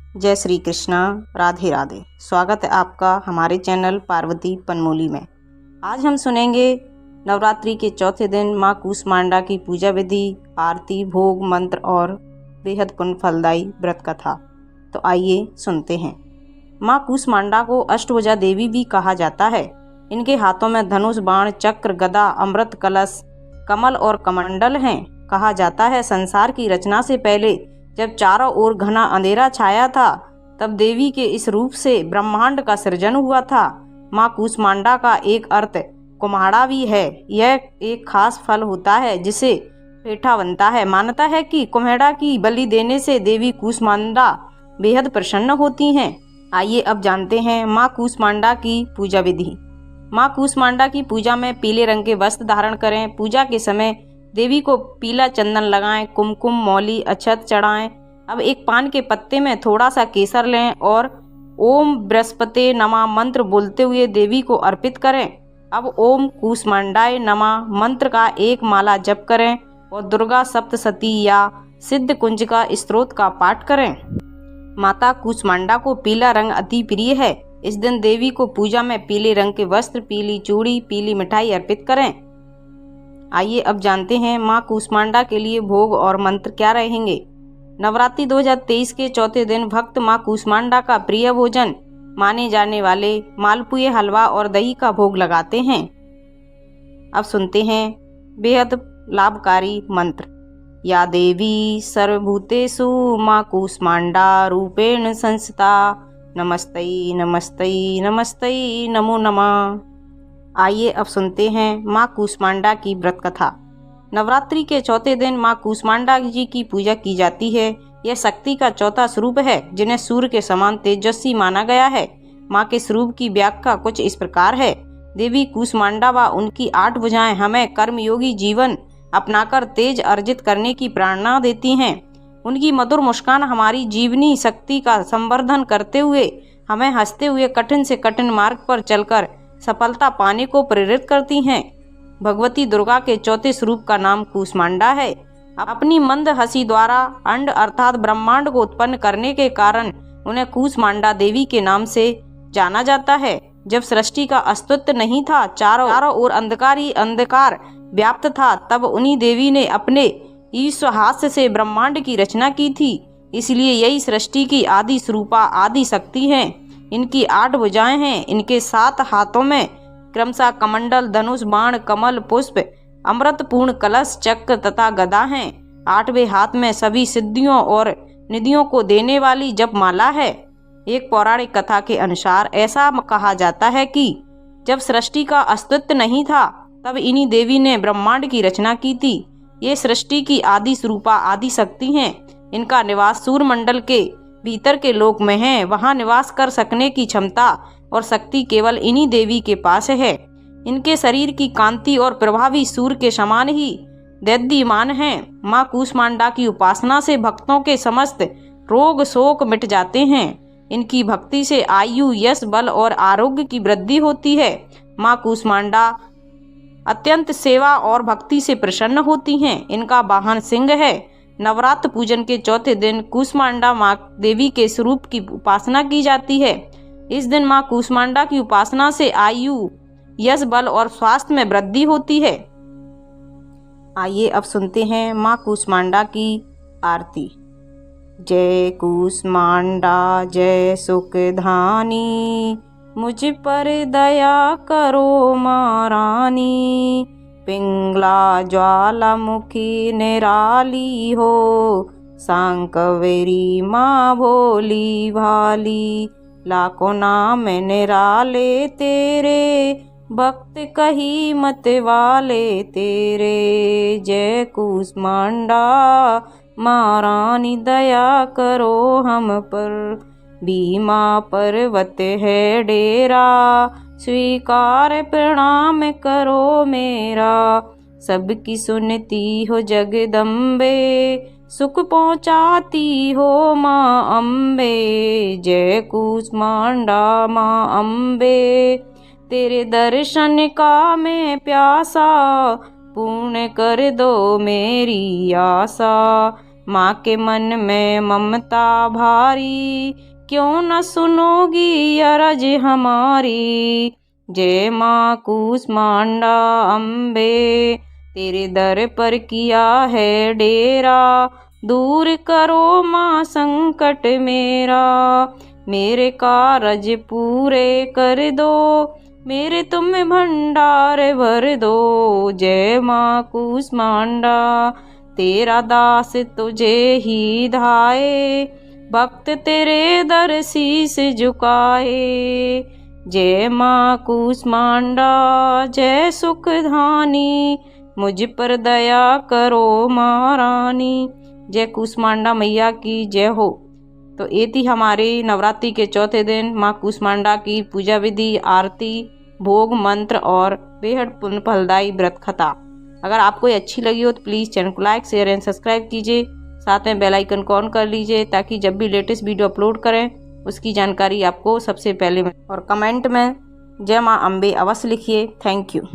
जय श्री कृष्णा। राधे राधे। स्वागत है आपका हमारे चैनल पार्वती पनमोली में। आज हम सुनेंगे नवरात्रि के चौथे दिन माँ कूष्मांडा की पूजा विधि, आरती, भोग, मंत्र और बेहद पुण्य फलदायी व्रत कथा। तो आइए सुनते हैं। माँ कूष्मांडा को अष्टभुजा देवी भी कहा जाता है। इनके हाथों में धनुष, बाण, चक्र, गदा, अमृत कलश, कमल और कमंडल हैं। कहा जाता है संसार की रचना से पहले जब चारों ओर घना अंधेरा छाया था, तब देवी के इस रूप से ब्रह्मांड का सृजन हुआ था। माँ कूष्मांडा का एक अर्थ कुम्हाड़ा भी है। यह एक खास फल होता है जिसे पेठा बनता है। मान्यता है कि कुम्हेड़ा की बलि देने से देवी कूष्मांडा बेहद प्रसन्न होती हैं। आइए अब जानते हैं माँ कूष्मांडा की पूजा विधि। माँ कूष्मांडा की पूजा में पीले रंग के वस्त्र धारण करें। पूजा के समय देवी को पीला चंदन लगाएं, कुमकुम, मौली, अक्षत चढ़ाएं। अब एक पान के पत्ते में थोड़ा सा केसर लें और ओम बृहस्पते नमः मंत्र बोलते हुए देवी को अर्पित करें। अब ओम कूष्मांडाय नमः मंत्र का एक माला जप करें और दुर्गा सप्तशती या सिद्ध कुंज का स्तोत्र का पाठ करें। माता कूष्मांडा को पीला रंग अति प्रिय है। इस दिन देवी को पूजा में पीले रंग के वस्त्र, पीली चूड़ी, पीली मिठाई अर्पित करें। आइए अब जानते हैं माँ कूष्मांडा के लिए भोग और मंत्र क्या रहेंगे। नवरात्रि 2023 के चौथे दिन भक्त माँ कूष्मांडा का प्रिय भोजन माने जाने वाले मालपुए, हलवा और दही का भोग लगाते हैं। अब सुनते हैं बेहद लाभकारी मंत्र। या देवी सर्वभूतेषु माँ कूष्मांडा रूपेण संस्थिता नमस्तै नमस्तै नमस्तै नमो नमः। आइए अब सुनते हैं माँ कूष्मांडा की व्रत कथा। नवरात्रि के चौथे दिन माँ कूष्मांडा जी की पूजा की जाती है। यह शक्ति का चौथा स्वरूप है जिन्हें सूर्य के समान तेजस्वी माना गया है। माँ के स्वरूप की व्याख्या कुछ इस प्रकार है। देवी कूष्मांडा व उनकी 8 भुजाएं हमें कर्मयोगी जीवन अपनाकर तेज अर्जित करने की प्रेरणा देती हैं। उनकी मधुर मुस्कान हमारी जीवनी शक्ति का संवर्धन करते हुए हमें हंसते हुए कठिन से कठिन मार्ग पर चलकर सफलता पाने को प्रेरित करती हैं। भगवती दुर्गा के चौथे स्वरूप का नाम कूष्मांडा है। अपनी मंद हंसी द्वारा अंड अर्थात ब्रह्मांड को उत्पन्न करने के कारण उन्हें कूष्मांडा देवी के नाम से जाना जाता है। जब सृष्टि का अस्तित्व नहीं था, चारों ओर अंधकार ही अंधकार व्याप्त था, तब उन्हीं देवी ने अपने ईश्वर हास्य से ब्रह्मांड की रचना की थी। इसलिए यही सृष्टि की आदि स्वरूपा आदि शक्ति है। इनकी 8 भुजाएं हैं। इनके 7 हाथों में क्रमशः कमंडल, धनुष, बाण, कमल, पुष्प, अमृतपूर्ण कलश, चक्र तथा गदा हैं। 8वें हाथ में सभी सिद्धियों और निधियों को देने वाली जप माला है। एक पौराणिक कथा के अनुसार ऐसा कहा जाता है कि जब सृष्टि का अस्तित्व नहीं था, तब इन्हीं देवी ने ब्रह्मांड की रचना की थी। ये सृष्टि की आदि स्वरूपा आदि शक्ति हैं। इनका निवास सूर्यमंडल के भीतर के लोक में है। वहां निवास कर सकने की क्षमता और शक्ति केवल इन्हीं देवी के पास है। इनके शरीर की कांति और प्रभावी सूर्य के समान ही दैदीमान है। माँ कूष्मांडा की उपासना से भक्तों के समस्त रोग शोक मिट जाते हैं। इनकी भक्ति से आयु, यश, बल और आरोग्य की वृद्धि होती है। माँ कूष्मांडा अत्यंत सेवा और भक्ति से प्रसन्न होती हैं। इनका वाहन सिंह है। नवरात्र पूजन के चौथे दिन कूष्मांडा माँ देवी के स्वरूप की उपासना की जाती है। इस दिन माँ कूष्मांडा की उपासना से आयु, यश, बल और स्वास्थ्य में वृद्धि होती है। आइए अब सुनते हैं माँ कूष्मांडा की आरती। जय कूष्मांडा जय सुखधानी, मुझ पर दया करो माँ रानी। पिंगला ज्वालामुखी निराली हो, सांकवेरी माँ भोली भाली। लाखों नाम निराले तेरे, भक्त कही मत वाले तेरे। जय कूष्मांडा माँ रानी दया करो हम पर। भीमा पर्वत है डेरा, स्वीकार प्रणाम करो मेरा। सबकी सुनती हो जगदम्बे, सुख पहुँचाती हो माँ अम्बे। जय कूष्मांडा माँ अम्बे, तेरे दर्शन का मैं प्यासा, पूर्ण कर दो मेरी आशा। माँ के मन में ममता भारी, क्यों न सुनोगी अरज हमारी। जय माँ कूष्मांडा अम्बे, तेरे दर पर किया है डेरा, दूर करो माँ संकट मेरा। मेरे कारज पूरे कर दो, मेरे तुम भंडार भर दो। जय माँ कूष्मांडा, तेरा दास तुझे ही धाए, भक्त तेरे दर शीस झुकाए। जय माँ कूष्मांडा जय सुखधानी, मुझ पर दया करो माँ रानी। जय कूष्मांडा मैया की जय हो। तो ये थी हमारे नवरात्रि के चौथे दिन माँ कूष्मांडा की पूजा विधि, आरती, भोग, मंत्र और बेहद पुण्य फलदायी व्रत कथा। अगर आपको ये अच्छी लगी हो तो प्लीज़ चैनल को लाइक, शेयर एंड सब्सक्राइब कीजिए। साथ में बेल आइकन को ऑन कर लीजिए ताकि जब भी लेटेस्ट वीडियो अपलोड करें उसकी जानकारी आपको सबसे पहले मिले। और कमेंट में जय माँ अम्बे अवश्य लिखिए। Thank you.